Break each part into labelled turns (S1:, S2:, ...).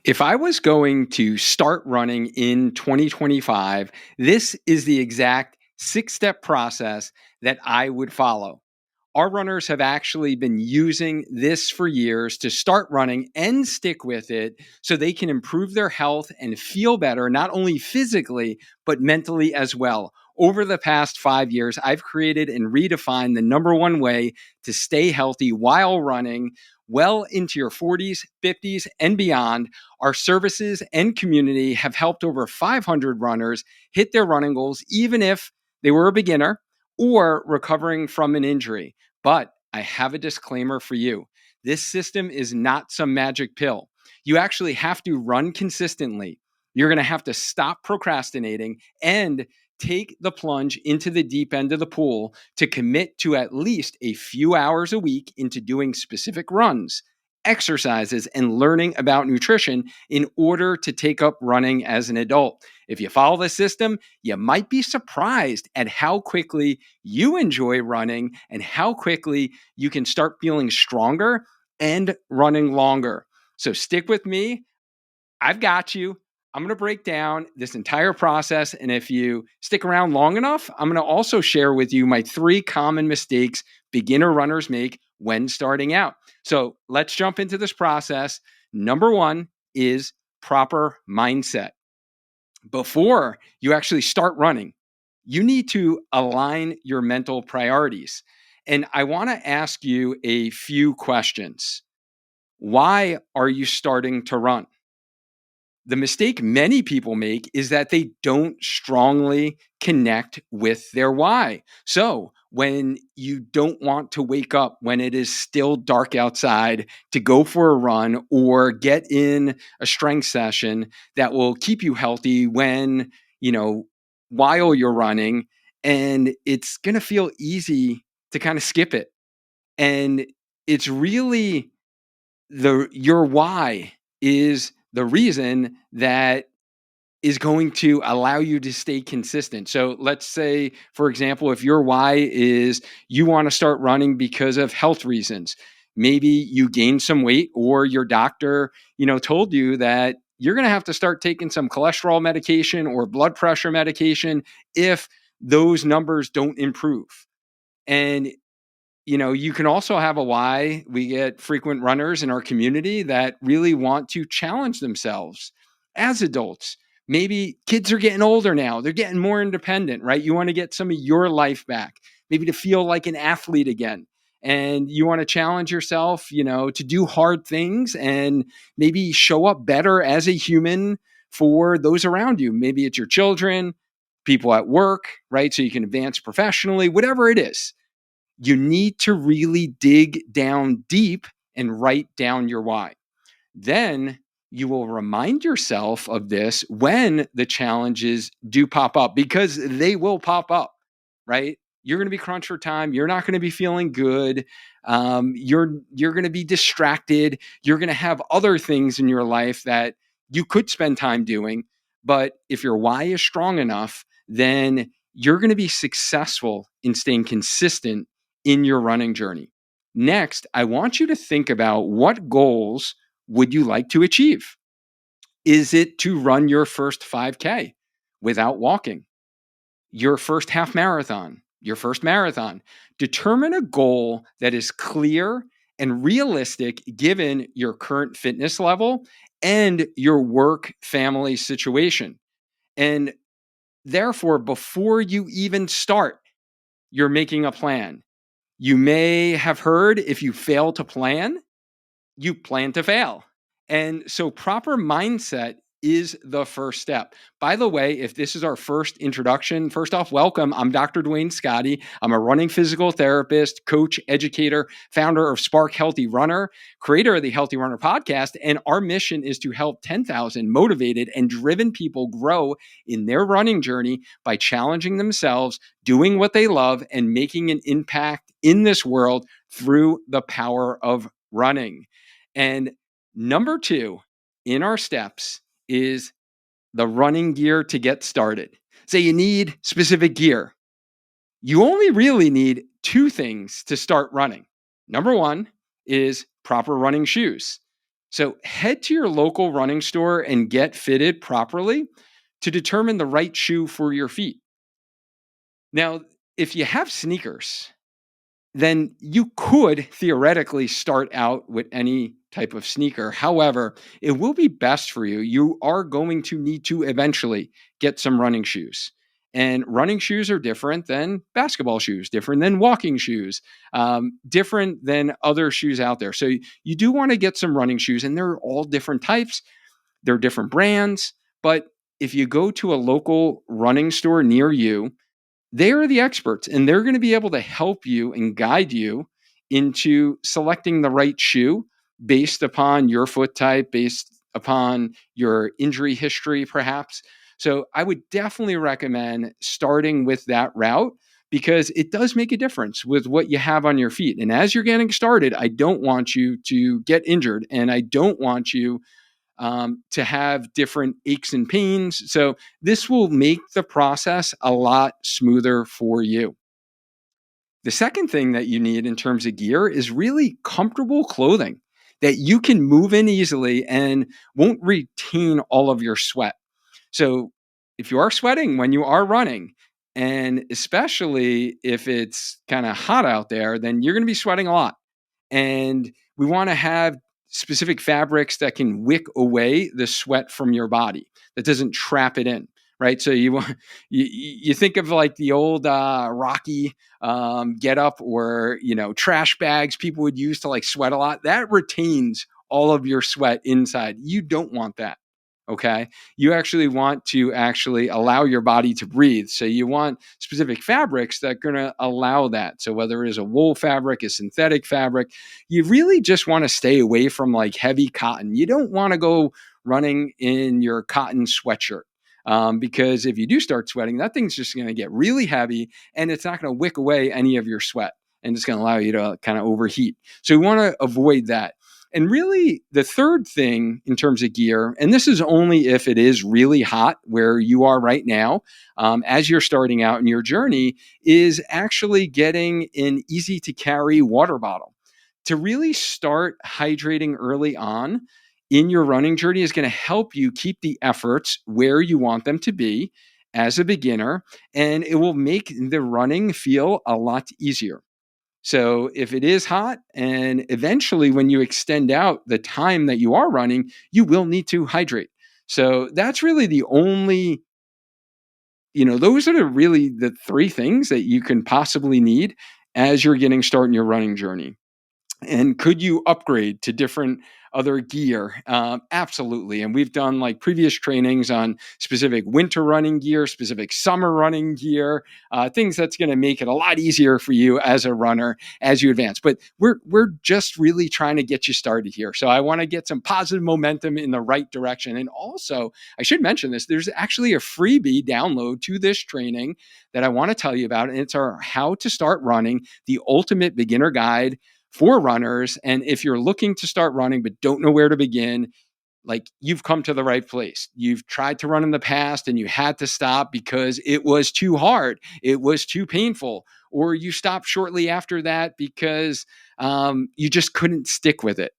S1: If I was going to start running in 2025, this is the exact 6-step process that I would follow. Our runners have actually been using this for years to start running and stick with it so they can improve their health and feel better, not only physically, but mentally as well. Over the past 5 years, I've created and redefined the number one way to stay healthy while running well into your 40s, 50s, and beyond. Our services and community have helped over 500 runners hit their running goals, even if they were a beginner or recovering from an injury. But I have a disclaimer for you. This system is not some magic pill. You actually have to run consistently. You're going to have to stop procrastinating and take the plunge into the deep end of the pool to commit to at least a few hours a week into doing specific runs, exercises, and learning about nutrition in order to take up running as an adult. If you follow the system, you might be surprised at how quickly you enjoy running and how quickly you can start feeling stronger and running longer. So stick with me. I've got you. I'm going to break down this entire process. And if you stick around long enough, I'm going to also share with you my 3 common mistakes beginner runners make when starting out. So let's jump into this process. Number 1 is proper mindset. Before you actually start running, you need to align your mental priorities. And I want to ask you a few questions. Why are you starting to run? The mistake many people make is that they don't strongly connect with their why. So, when you don't want to wake up when it is still dark outside to go for a run or get in a strength session that will keep you healthy when, you know, while you're running, and it's going to feel easy to kind of skip it. And it's really the your why is the reason that is going to allow you to stay consistent. So let's say, for example, if your why is you want to start running because of health reasons, maybe you gained some weight or your doctor, told you that you're going to have to start taking some cholesterol medication or blood pressure medication if those numbers don't improve. And you can also have a why. We get frequent runners in our community that really want to challenge themselves as adults. Maybe kids are getting older now. They're getting more independent, right? You want to get some of your life back, maybe to feel like an athlete again. And you want to challenge yourself, to do hard things and maybe show up better as a human for those around you. Maybe it's your children, people at work, right? So you can advance professionally, whatever it is. You need to really dig down deep and write down your why. Then you will remind yourself of this when the challenges do pop up, because they will pop up, right? You're going to be crunched for time. You're not going to be feeling good. You're going to be distracted. You're going to have other things in your life that you could spend time doing. But if your why is strong enough, then you're going to be successful in staying consistent in your running journey. Next, I want you to think about what goals would you like to achieve? Is it to run your first 5K without walking? Your first half marathon, your first marathon? Determine a goal that is clear and realistic given your current fitness level and your work family situation. And therefore, before you even start, you're making a plan. You may have heard, if you fail to plan, you plan to fail. And so proper mindset is the first step. By the way, if this is our first introduction, first off, welcome. I'm Dr. Dwayne Scotty. I'm a running physical therapist, coach, educator, founder of Spark Healthy Runner, creator of the Healthy Runner podcast. And our mission is to help 10,000 motivated and driven people grow in their running journey by challenging themselves, doing what they love, and making an impact in this world through the power of running. And number 2 in our steps is the running gear to get started. Say you need specific gear. You only really need 2 things to start running. Number 1 is proper running shoes. So head to your local running store and get fitted properly to determine the right shoe for your feet. Now, if you have sneakers, then you could theoretically start out with any type of sneaker. However, it will be best for you. You are going to need to eventually get some running shoes. And running shoes are different than basketball shoes, different than walking shoes, different than other shoes out there. So you do want to get some running shoes, and they're all different types, they're different brands. But if you go to a local running store near you, they are the experts, and they're going to be able to help you and guide you into selecting the right shoe based upon your foot type, based upon your injury history, perhaps. So I would definitely recommend starting with that route because it does make a difference with what you have on your feet. And as you're getting started, I don't want you to get injured, and I don't want you to have different aches and pains. So this will make the process a lot smoother for you. The second thing that you need in terms of gear is really comfortable clothing that you can move in easily and won't retain all of your sweat. So if you are sweating when you are running, and especially if it's kind of hot out there, then you're going to be sweating a lot. And we want to have specific fabrics that can wick away the sweat from your body, that doesn't trap it in. Right. So you want you think of like the old Rocky get up, or trash bags people would use to like sweat a lot. That retains all of your sweat inside. You don't want that. Okay. You actually want to actually allow your body to breathe. So you want specific fabrics that are going to allow that. So whether it is a wool fabric, a synthetic fabric, you really just want to stay away from like heavy cotton. You don't want to go running in your cotton sweatshirt. Because if you do start sweating, that thing's just going to get really heavy, and it's not going to wick away any of your sweat, and it's going to allow you to kind of overheat. So we want to avoid that. And really, the third thing in terms of gear, and this is only if it is really hot where you are right now, as you're starting out in your journey, is actually getting an easy to carry water bottle. To really start hydrating early on in your running journey is going to help you keep the efforts where you want them to be as a beginner, and it will make the running feel a lot easier. So if it is hot, and eventually when you extend out the time that you are running, you will need to hydrate. So that's really the only, those are really the three things that you can possibly need as you're getting started in your running journey. And could you upgrade to different other gear? Absolutely. And we've done like previous trainings on specific winter running gear, specific summer running gear, things that's going to make it a lot easier for you as a runner as you advance. But we're just really trying to get you started here. So I want to get some positive momentum in the right direction. And also, I should mention this, there's actually a freebie download to this training that I want to tell you about. And it's our How to Start Running, the ultimate beginner guide for runners. And if you're looking to start running but don't know where to begin, like, you've come to the right place. You've tried to run in the past and you had to stop because it was too hard, it was too painful, or you stopped shortly after that because you just couldn't stick with it.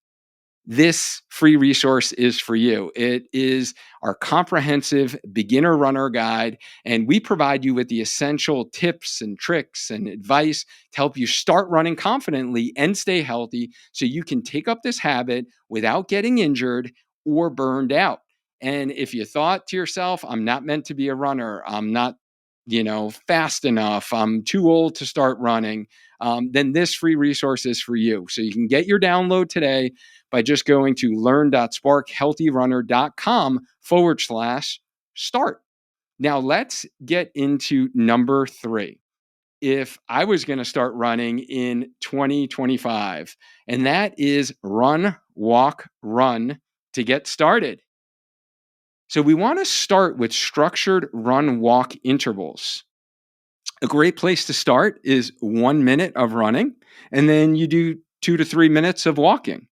S1: This free resource is for you. It is our comprehensive beginner runner guide, and we provide you with the essential tips and tricks and advice to help you start running confidently and stay healthy so you can take up this habit without getting injured or burned out. And if you thought to yourself, I'm not meant to be a runner, I'm not, fast enough, I'm too old to start running, then this free resource is for you. So you can get your download today by just going to learn.sparkhealthyrunner.com/start. Now let's get into number 3. If I was going to start running in 2025, and that is run, walk, run to get started. So we want to start with structured run walk intervals. A great place to start is 1 minute of running, and then you do 2 to 3 minutes of walking.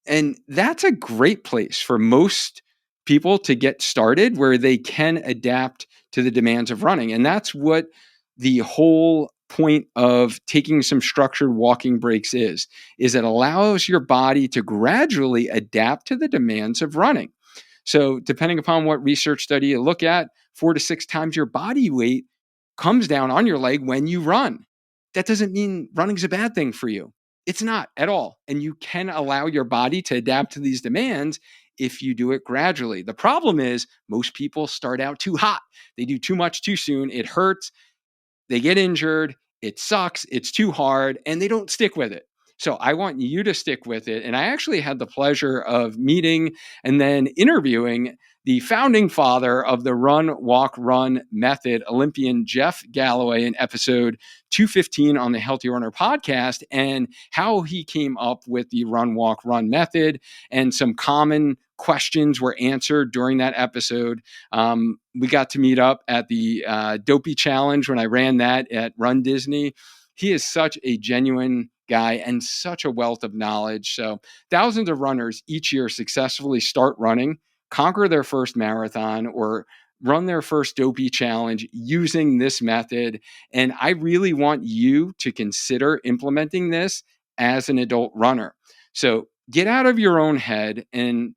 S1: And that's a great place for most people to get started, where they can adapt to the demands of running. And that's what the whole point of taking some structured walking breaks is it allows your body to gradually adapt to the demands of running. So, depending upon what research study you look at, 4 to 6 times your body weight comes down on your leg when you run. That doesn't mean running's a bad thing for you. It's not at all. And you can allow your body to adapt to these demands if you do it gradually. The problem is most people start out too hot. They do too much too soon. It hurts, they get injured, it sucks, it's too hard, and they don't stick with it. So I want you to stick with it. And I actually had the pleasure of meeting and then interviewing the founding father of the run, walk, run method, Olympian Jeff Galloway, in episode 215 on the Healthy Runner podcast, and how he came up with the run, walk, run method. And some common questions were answered during that episode. We got to meet up at the Dopey Challenge when I ran that at Run Disney. He is such a genuine guy and such a wealth of knowledge. So thousands of runners each year successfully start running, conquer their first marathon, or run their first Dopey Challenge using this method. And I really want you to consider implementing this as an adult runner. So get out of your own head and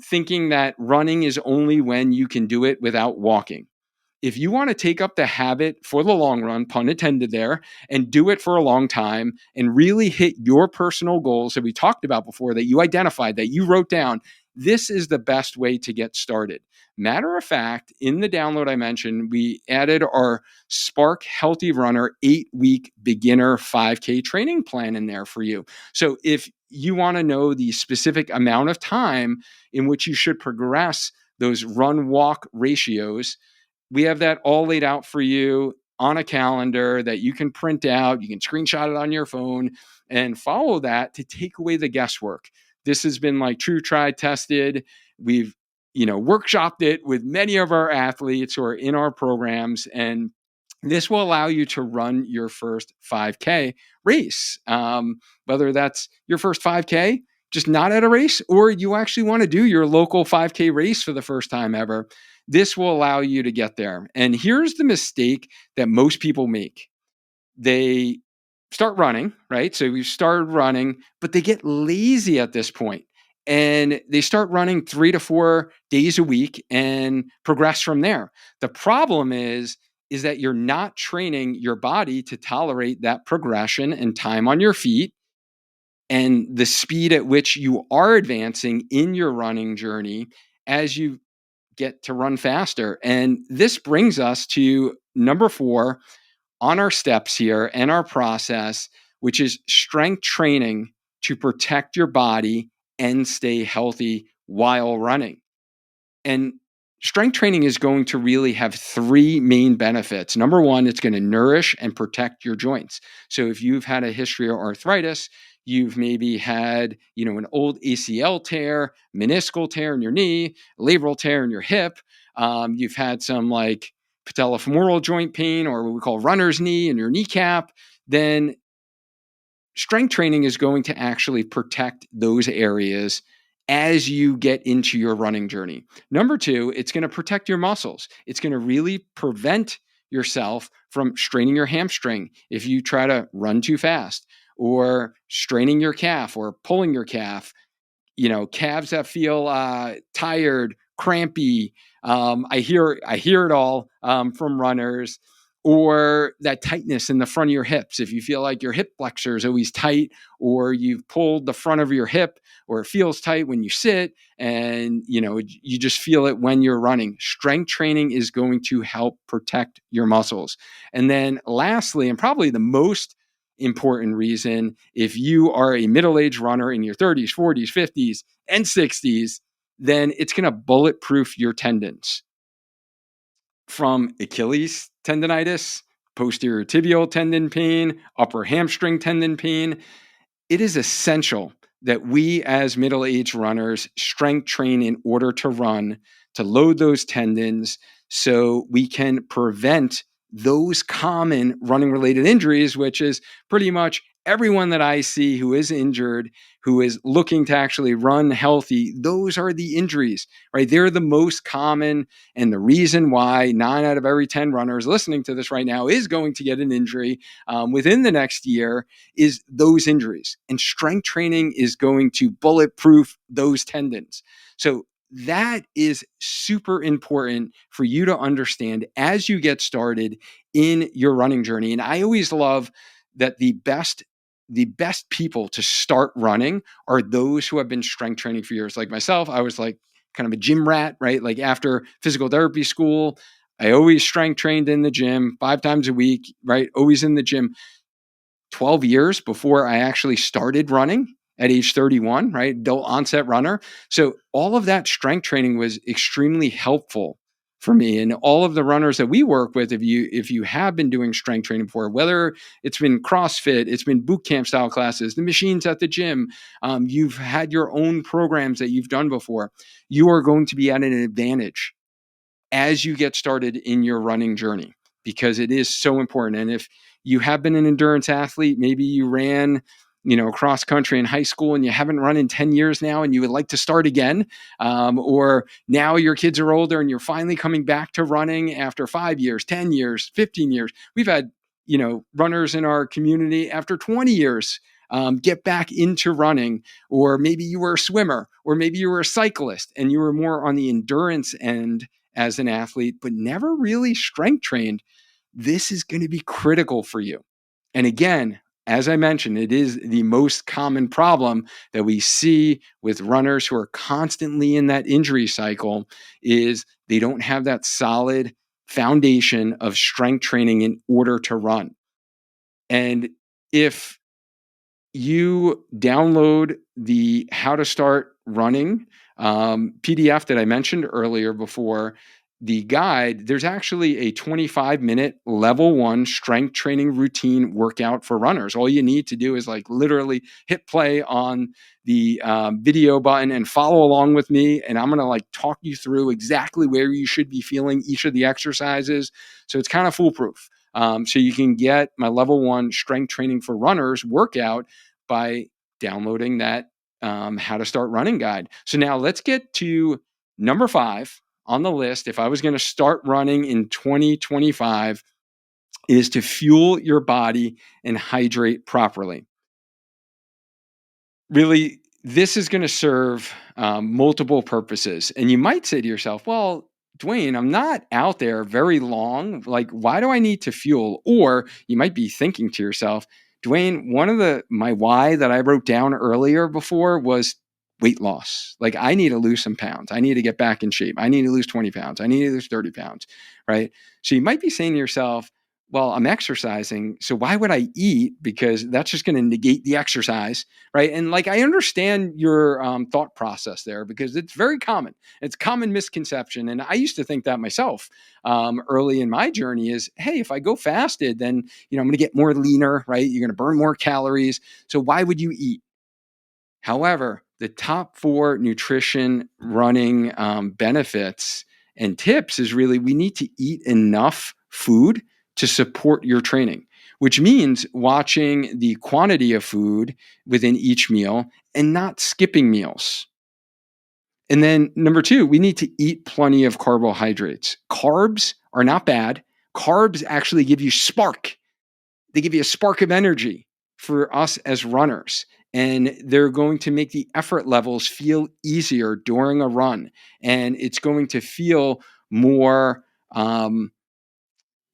S1: thinking that running is only when you can do it without walking. If you want to take up the habit for the long run, pun intended there, and do it for a long time and really hit your personal goals that we talked about before, that you identified, that you wrote down, this is the best way to get started. Matter of fact, in the download I mentioned, we added our Spark Healthy Runner 8-week beginner 5K training plan in there for you. So if you want to know the specific amount of time in which you should progress those run walk ratios, we have that all laid out for you on a calendar that you can print out. You can screenshot it on your phone and follow that to take away the guesswork. This has been like true, tried, tested. We've, workshopped it with many of our athletes who are in our programs, and this will allow you to run your first 5K race. Whether that's your first 5K, just not at a race, or you actually want to do your local 5K race for the first time ever, this will allow you to get there. And here's the mistake that most people make. They start running, right? So we've started running, but they get lazy at this point. And they start running 3 to 4 days a week and progress from there. The problem is that you're not training your body to tolerate that progression and time on your feet and the speed at which you are advancing in your running journey as you get to run faster. And this brings us to number 4 on our steps here and our process, which is strength training to protect your body and stay healthy while running. And strength training is going to really have 3 main benefits. Number 1, it's going to nourish and protect your joints. So if you've had a history of arthritis, you've maybe had, an old ACL tear, meniscal tear in your knee, labral tear in your hip. You've had some like patellofemoral joint pain, or what we call runner's knee in your kneecap. Then strength training is going to actually protect those areas as you get into your running journey. Number 2, it's going to protect your muscles. It's going to really prevent yourself from straining your hamstring if you try to run too fast, or straining your calf or pulling your calf. Calves that feel tired, crampy. I hear it all from runners, or that tightness in the front of your hips. If you feel like your hip flexor is always tight, or you've pulled the front of your hip, or it feels tight when you sit, and you just feel it when you're running. Strength training is going to help protect your muscles. And then lastly, and probably the most important reason, if you are a middle-aged runner in your 30s, 40s, 50s, and 60s, then it's going to bulletproof your tendons from Achilles tendonitis, posterior tibial tendon pain, upper hamstring tendon pain. It is essential that we as middle-aged runners strength train in order to run, to load those tendons so we can prevent those common running related injuries, which is pretty much everyone that I see who is injured, who is looking to actually run healthy, those are the injuries, right? They're the most common. And the reason why 9 out of every 10 runners listening to this right now is going to get an injury within the next year is those injuries. And strength training is going to bulletproof those tendons. So that is super important for you to understand as you get started in your running journey. And I always love that the best people to start running are those who have been strength training for years. Like myself, I was like kind of a gym rat, right? Like after physical therapy school, I always strength trained in the gym 5 times a week, right? Always in the gym. 12 years before I actually started running at age 31, right? Adult onset runner. So all of that strength training was extremely helpful for me. And all of the runners that we work with, if you have been doing strength training before, whether it's been CrossFit, it's been boot camp style classes, the machines at the gym, you've had your own programs that you've done before, you are going to be at an advantage as you get started in your running journey because it is so important. And if you have been an endurance athlete, maybe you ran, cross country in high school and you haven't run in 10 years now and you would like to start again, or now your kids are older and you're finally coming back to running after 5 years, 10 years, 15 years. We've had, runners in our community after 20 years get back into running, or maybe you were a swimmer, or maybe you were a cyclist and you were more on the endurance end as an athlete, but never really strength trained. This is going to be critical for you. And again, as I mentioned, it is the most common problem that we see with runners who are constantly in that injury cycle is they don't have that solid foundation of strength training in order to run. And if you download the How to Start Running PDF that I mentioned earlier before the guide, there's actually a 25-minute level 1 strength training routine workout for runners. All you need to do is like literally hit play on the video button and follow along with me. And I'm going to like talk you through exactly where you should be feeling each of the exercises. So it's kind of foolproof. So you can get my level 1 strength training for runners workout by downloading that How to Start Running guide. So now let's get to number 5 on the list. If I was going to start running in 2025, is to fuel your body and hydrate properly. Really, this is going to serve multiple purposes. And you might say to yourself, well, Dwayne, I'm not out there very long. Like, why do I need to fuel? Or you might be thinking to yourself, Dwayne, one of my why that I wrote down earlier before was weight loss. Like, I need to lose some pounds. I need to get back in shape. I need to lose 20 pounds. I need to lose 30 pounds. Right. So you might be saying to yourself, well, I'm exercising. So why would I eat? Because that's just going to negate the exercise. Right. And like, I understand your thought process there because it's very common. It's common misconception. And I used to think that myself early in my journey is, hey, if I go fasted, then, I'm going to get more leaner, right? You're going to burn more calories. So why would you eat? However, the top 4 nutrition running benefits and tips is really we need to eat enough food to support your training, which means watching the quantity of food within each meal and not skipping meals. And then number 2, we need to eat plenty of carbohydrates. Carbs are not bad. Carbs actually give you spark. They give you a spark of energy for us as runners. And they're going to make the effort levels feel easier during a run. And it's going to feel more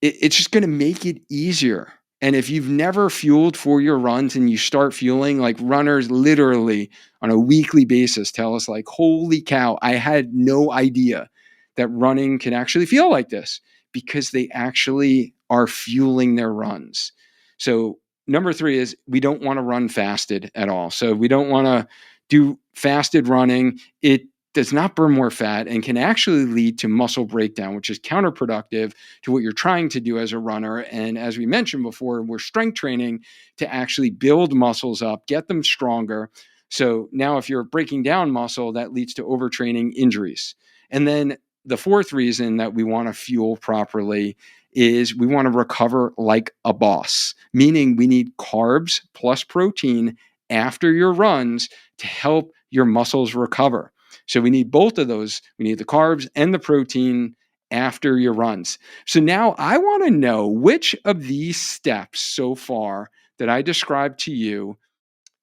S1: it's just going to make it easier. And if you've never fueled for your runs and you start fueling, like runners literally on a weekly basis tell us like, holy cow, I had no idea that running can actually feel like this because they actually are fueling their runs. So number 3 is we don't want to run fasted at all. So we don't want to do fasted running. It does not burn more fat and can actually lead to muscle breakdown, which is counterproductive to what you're trying to do as a runner. And as we mentioned before, we're strength training to actually build muscles up, get them stronger. So now if you're breaking down muscle, that leads to overtraining injuries. And then the fourth reason that we want to fuel properly is we want to recover like a boss, meaning we need carbs plus protein after your runs to help your muscles recover. So we need both of those. We need the carbs and the protein after your runs. So now I want to know, which of these steps so far that I described to you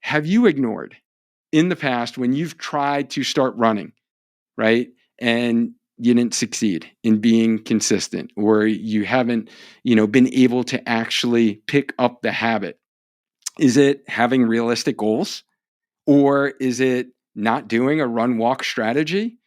S1: have you ignored in the past when you've tried to start running, right? And you didn't succeed in being consistent, or you haven't, been able to actually pick up the habit. Is it having realistic goals? Or is it not doing a run walk strategy?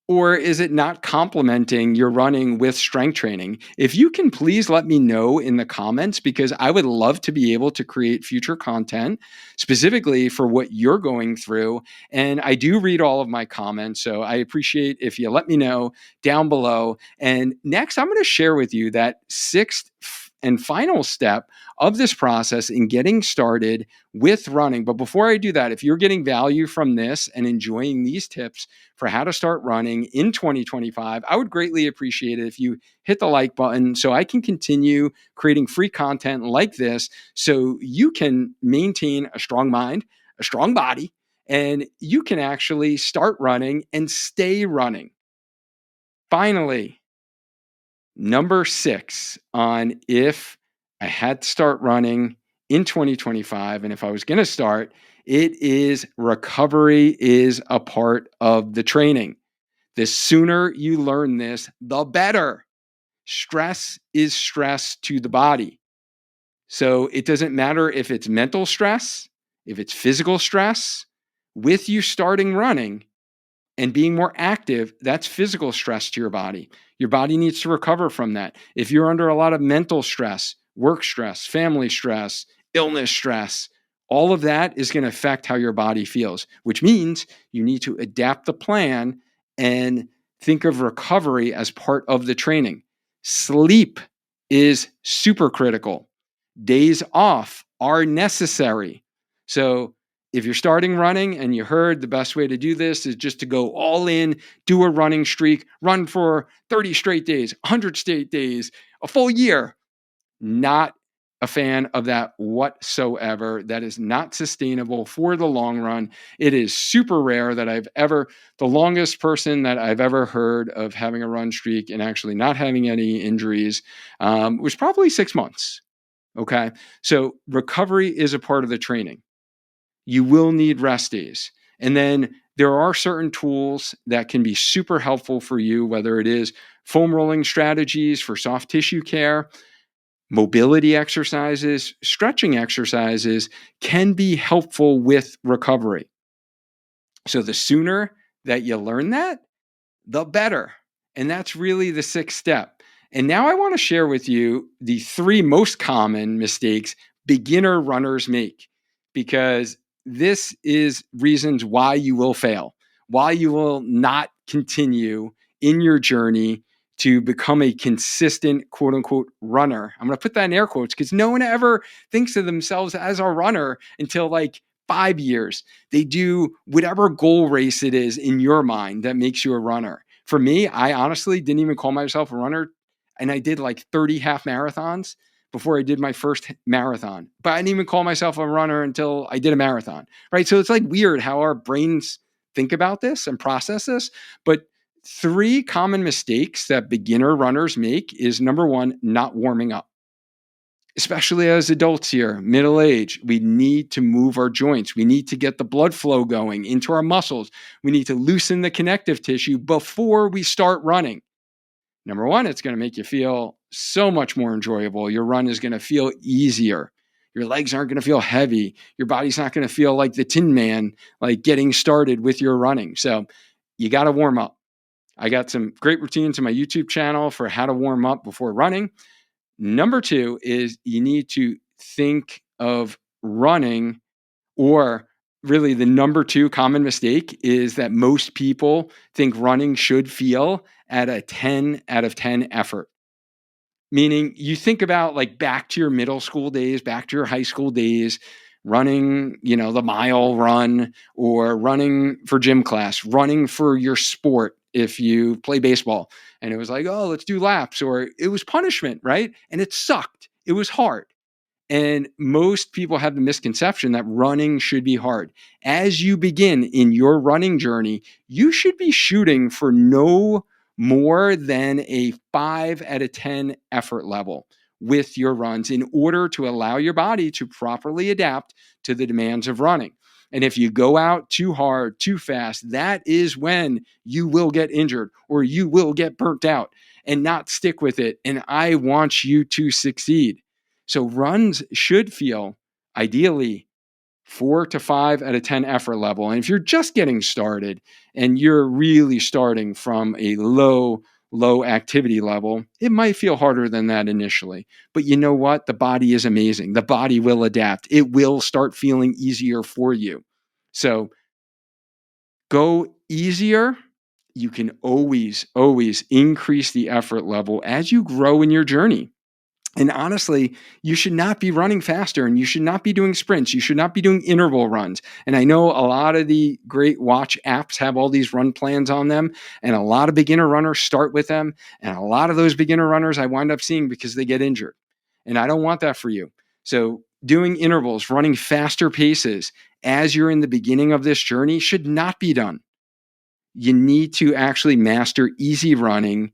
S1: Or is it not complementing your running with strength training? If you can, please let me know in the comments, because I would love to be able to create future content specifically for what you're going through. And I do read all of my comments, so I appreciate if you let me know down below. And next, I'm going to share with you that sixth and final step of this process in getting started with running. But before I do that, if you're getting value from this and enjoying these tips for how to start running in 2025, I would greatly appreciate it if you hit the like button so I can continue creating free content like this, so you can maintain a strong mind, a strong body, and you can actually start running and stay running. Finally, number 6 on if I had to start running in 2025, and if I was going to start, it is recovery is a part of the training. The sooner you learn this, the better. Stress is stress to the body. So it doesn't matter if it's mental stress, if it's physical stress. With you starting running and being more active, that's physical stress to your body. Your body needs to recover from that. If you're under a lot of mental stress, work stress, family stress, illness stress, all of that is going to affect how your body feels, which means you need to adapt the plan and think of recovery as part of the training. Sleep is super critical. Days off are necessary. So if you're starting running and you heard the best way to do this is just to go all in, do a running streak, run for 30 straight days, 100 straight days, a full year, not a fan of that whatsoever. That is not sustainable for the long run. It is super rare that the longest person that I've ever heard of having a run streak and actually not having any injuries was probably 6 months. Okay. So recovery is a part of the training. You will need rest days. And then there are certain tools that can be super helpful for you, whether it is foam rolling strategies for soft tissue care, mobility exercises, stretching exercises can be helpful with recovery. So the sooner that you learn that, the better. And that's really the sixth step. And now I want to share with you the 3 most common mistakes beginner runners make, because this is reasons why you will fail, why you will not continue in your journey to become a consistent quote unquote runner. I'm going to put that in air quotes because no one ever thinks of themselves as a runner until like 5 years. They do whatever goal race it is in your mind that makes you a runner. For me, I honestly didn't even call myself a runner. And I did like 30 half marathons before I did my first marathon. But I didn't even call myself a runner until I did a marathon, right? So it's like weird how our brains think about this and process this. But 3 common mistakes that beginner runners make is number 1, not warming up. Especially as adults here, middle age, we need to move our joints. We need to get the blood flow going into our muscles. We need to loosen the connective tissue before we start running. Number 1, it's going to make you feel so much more enjoyable. Your run is going to feel easier. Your legs aren't going to feel heavy. Your body's not going to feel like the Tin Man, like getting started with your running. So you got to warm up. I got some great routines on my YouTube channel for how to warm up before running. Number 2 is you need to think of running, or really the number 2 common mistake is that most people think running should feel at a 10 out of 10 effort. Meaning you think about like back to your middle school days, back to your high school days, running, the mile run or running for gym class, running for your sport if you play baseball and it was like, oh, let's do laps, or it was punishment, right? And it sucked. It was hard. And most people have the misconception that running should be hard. As you begin in your running journey, you should be shooting for no more than a 5 out of 10 effort level with your runs in order to allow your body to properly adapt to the demands of running. And if you go out too hard, too fast, that is when you will get injured or you will get burnt out and not stick with it. And I want you to succeed. So runs should feel ideally 4 to 5 out of 10 effort level. And if you're just getting started and you're really starting from a low activity level, it might feel harder than that initially. But you know what? The body is amazing. The body will adapt. It will start feeling easier for you. So go easier. You can always increase the effort level as you grow in your journey. And honestly, you should not be running faster and you should not be doing sprints. You should not be doing interval runs. And I know a lot of the great watch apps have all these run plans on them. And a lot of beginner runners start with them. And a lot of those beginner runners I wind up seeing because they get injured. And I don't want that for you. So doing intervals, running faster paces as you're in the beginning of this journey should not be done. You need to actually master easy running,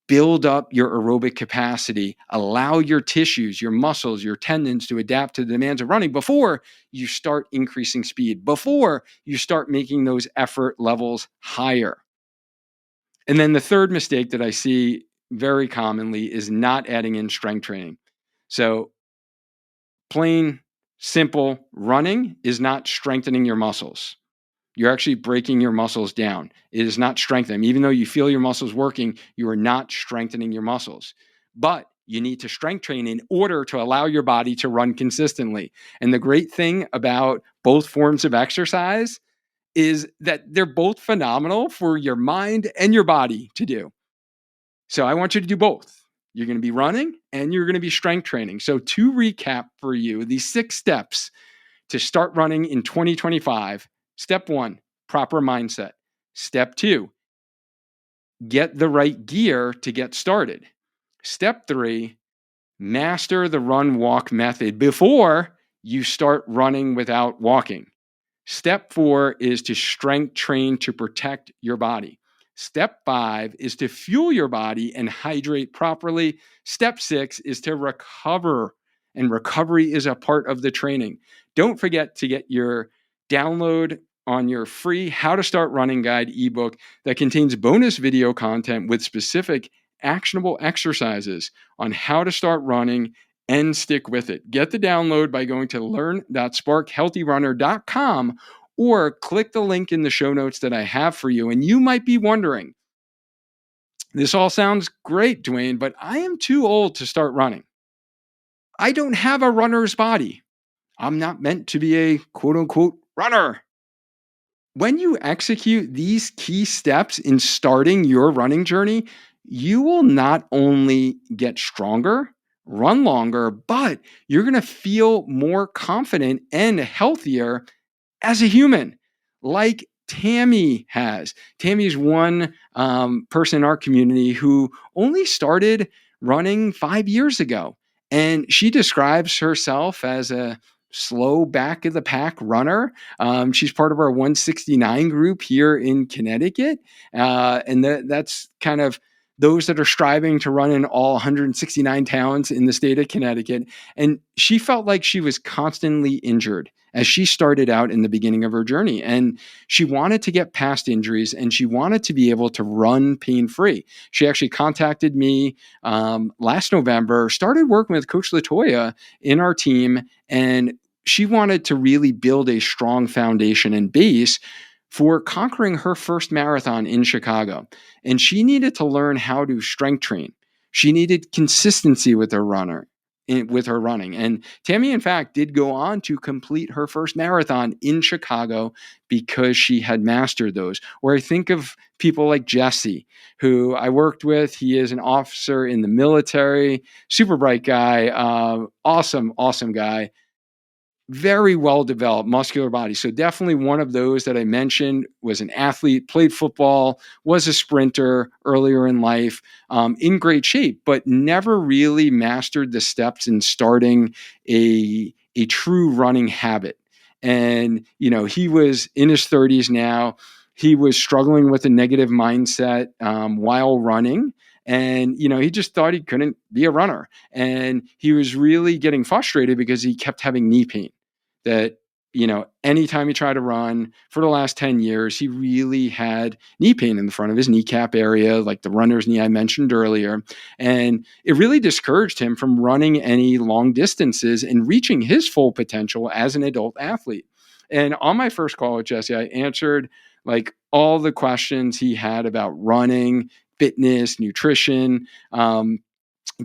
S1: build up your aerobic capacity, allow your tissues, your muscles, your tendons to adapt to the demands of running before you start increasing speed, before you start making those effort levels higher. And then the third mistake that I see very commonly is not adding in strength training. So, plain, simple, running is not strengthening your muscles. You're actually breaking your muscles down. It is not strengthening. Even though you feel your muscles working, you are not strengthening your muscles. But you need to strength train in order to allow your body to run consistently. And the great thing about both forms of exercise is that they're both phenomenal for your mind and your body to do. So I want you to do both. You're going to be running and you're going to be strength training. So to recap for you, these 6 steps to start running in 2025. Step 1, proper mindset. Step 2, get the right gear to get started. Step 3, master the run walk method before you start running without walking. Step 4 is to strength train to protect your body. Step 5 is to fuel your body and hydrate properly. Step 6 is to recover, and recovery is a part of the training. Don't forget to get your download on your free How to Start Running Guide ebook that contains bonus video content with specific actionable exercises on how to start running and stick with it. Get the download by going to learn.sparkhealthyrunner.com or click the link in the show notes that I have for you. And you might be wondering, this all sounds great, Dwayne, but I am too old to start running. I don't have a runner's body. I'm not meant to be a quote unquote runner. When you execute these key steps in starting your running journey, you will not only get stronger, run longer, but you're going to feel more confident and healthier as a human, like Tammy has. Tammy's one person in our community who only started running 5 years ago. And she describes herself as a slow back of the pack runner. She's part of our 169 group here in Connecticut. And that's kind of those that are striving to run in all 169 towns in the state of Connecticut. And she felt like she was constantly injured as she started out in the beginning of her journey. And she wanted to get past injuries and she wanted to be able to run pain-free. She actually contacted me last November, started working with Coach Latoya in our team, and she wanted to really build a strong foundation and base for conquering her first marathon in Chicago. And she needed to learn how to strength train. She needed consistency with her running. And Tammy, in fact, did go on to complete her first marathon in Chicago because she had mastered those. Or I think of people like Jesse, who I worked with. He is an officer in the military, super bright guy, awesome guy. very well developed muscular body. So definitely one of those that I mentioned, was an athlete, played football, was a sprinter earlier in life, in great shape, but never really mastered the steps in starting a true running habit. And he was in his 30s now. He was struggling with a negative mindset while running. And he just thought he couldn't be a runner, and he was really getting frustrated because he kept having knee pain. That anytime he tried to run for the last 10 years, he really had knee pain in the front of his kneecap area, like the runner's knee I mentioned earlier. And it really discouraged him from running any long distances and reaching his full potential as an adult athlete. And on my first call with Jesse, I answered like all the questions he had about running, fitness, nutrition,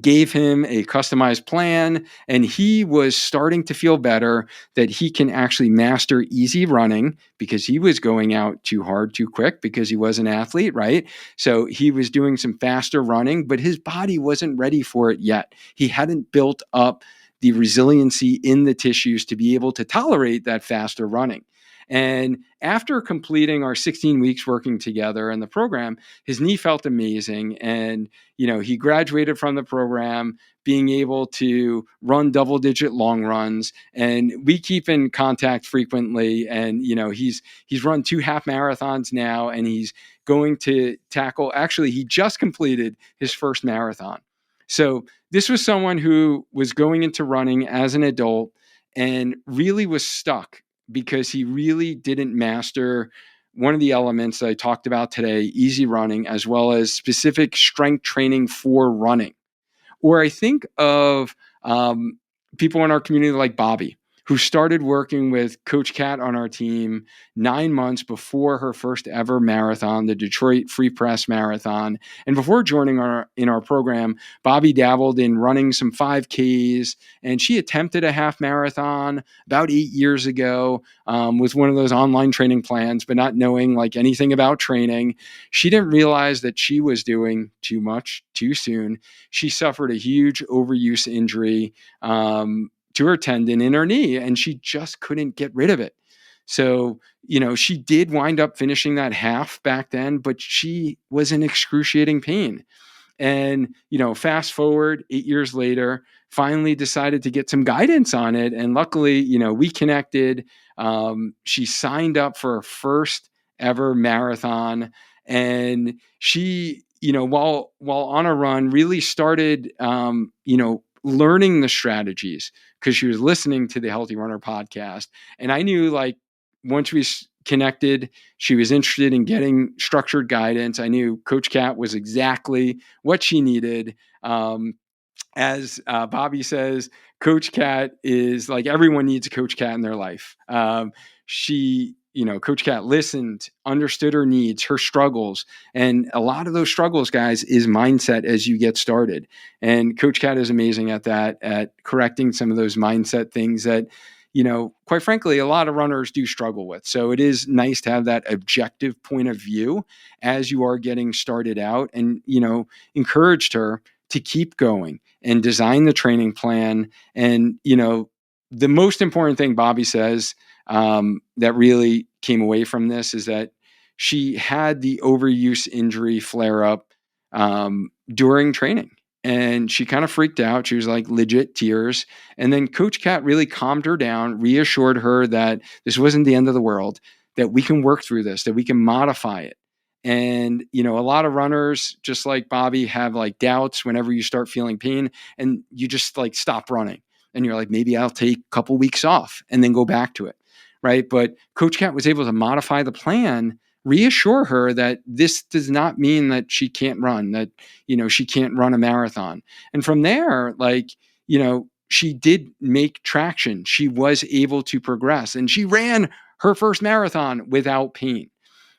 S1: gave him a customized plan, and he was starting to feel better, that he can actually master easy running because he was going out too hard too quick because he was an athlete, right? So he was doing some faster running, but his body wasn't ready for it yet. He hadn't built up the resiliency in the tissues to be able to tolerate that faster running. And after completing our 16 weeks working together in the program, his knee felt amazing. And he graduated from the program being able to run double digit long runs, and we keep in contact frequently. And he's run 2 half marathons now, and he's going to tackle, actually he just completed his first marathon. So this was someone who was going into running as an adult and really was stuck because he really didn't master one of the elements that I talked about today, easy running, as well as specific strength training for running. Or I think of people in our community like Bobby, who started working with Coach Kat on our team 9 months before her first ever marathon, the Detroit Free Press Marathon. And before joining in our program, Bobby dabbled in running some 5Ks, and she attempted a half marathon about 8 years ago with one of those online training plans, but not knowing like anything about training. She didn't realize that she was doing too much too soon. She suffered a huge overuse injury to her tendon in her knee, and she just couldn't get rid of it. So, she did wind up finishing that half back then, but she was in excruciating pain. And, fast forward 8 years later, finally decided to get some guidance on it. And luckily, we connected. She signed up for her first ever marathon. And she, while on a run, really started, learning the strategies because she was listening to the Healthy Runner podcast. And I knew like once we connected, she was interested in getting structured guidance. I knew Coach Kat was exactly what she needed. As Bobby says, Coach Kat is like everyone needs a Coach Kat in their life. Coach Kat listened, understood her needs, her struggles. And a lot of those struggles, guys, is mindset as you get started. And Coach Kat is amazing at that, at correcting some of those mindset things that, quite frankly, a lot of runners do struggle with. So it is nice to have that objective point of view as you are getting started out, and, encouraged her to keep going and design the training plan. And, the most important thing Bobby says that really came away from this is that she had the overuse injury flare up during training. And she kind of freaked out. She was like legit tears. And then Coach Kat really calmed her down, reassured her that this wasn't the end of the world, that we can work through this, that we can modify it. And, a lot of runners, just like Bobby, have like doubts whenever you start feeling pain, and you just like stop running. And you're like, maybe I'll take a couple weeks off and then go back to it. Right. But Coach Kat was able to modify the plan, reassure her that this does not mean that she can't run, that, she can't run a marathon. And from there, like, she did make traction. She was able to progress, and she ran her first marathon without pain.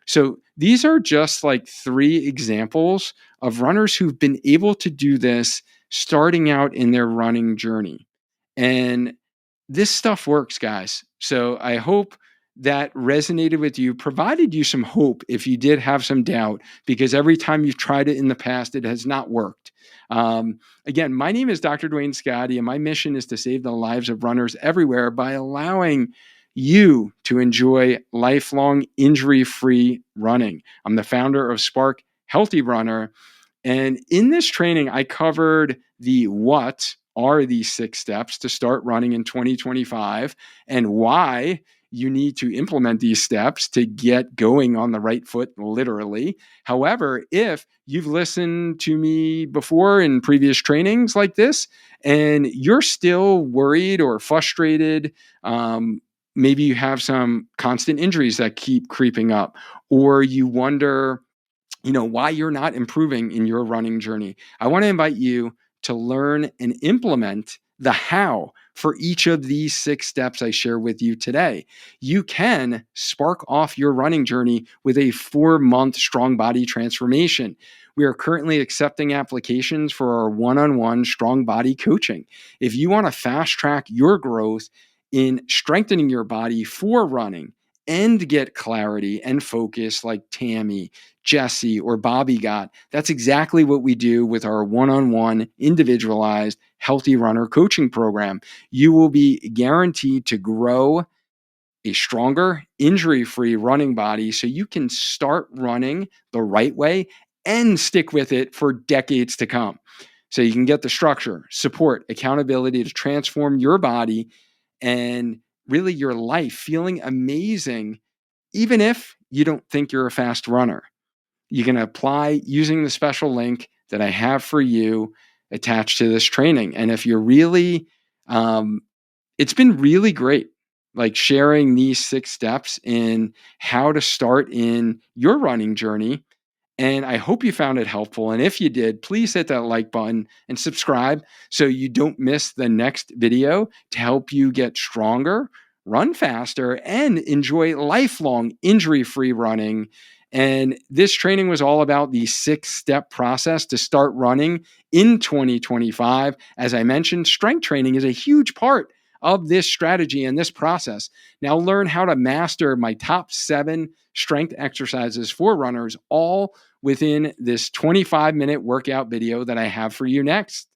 S1: So these are just like 3 examples of runners who've been able to do this starting out in their running journey. And this stuff works, guys. So I hope that resonated with you, provided you some hope if you did have some doubt, because every time you've tried it in the past, it has not worked. Again, my name is Dr. Dwayne Scotty, and my mission is to save the lives of runners everywhere by allowing you to enjoy lifelong injury free running. I'm the founder of Spark Healthy Runner. And in this training, I covered the what are these 6 steps to start running in 2025 and why you need to implement these steps to get going on the right foot, literally. However, if you've listened to me before in previous trainings like this, and you're still worried or frustrated, maybe you have some constant injuries that keep creeping up, or you wonder, why you're not improving in your running journey, I want to invite you to learn and implement the how for each of these 6 steps I share with you today. You can spark off your running journey with a 4-month strong body transformation. We are currently accepting applications for our one-on-one strong body coaching. If you want to fast track your growth in strengthening your body for running and get clarity and focus like Tammy, Jesse, or Bobby got, that's exactly what we do with our one-on-one individualized healthy runner coaching program. You will be guaranteed to grow a stronger, injury-free running body so you can start running the right way and stick with it for decades to come. So you can get the structure, support, accountability to transform your body and really your life feeling amazing, even if you don't think you're a fast runner. You can apply using the special link that I have for you attached to this training. And if you're really, it's been really great, like sharing these 6 steps in how to start in your running journey. And I hope you found it helpful. And if you did, please hit that like button and subscribe so you don't miss the next video to help you get stronger, run faster, and enjoy lifelong injury free running. And this training was all about the 6-step process to start running in 2025. As I mentioned, strength training is a huge part of this strategy and this process. Now, learn how to master my top 7 strength exercises for runners, all within this 25-minute workout video that I have for you next.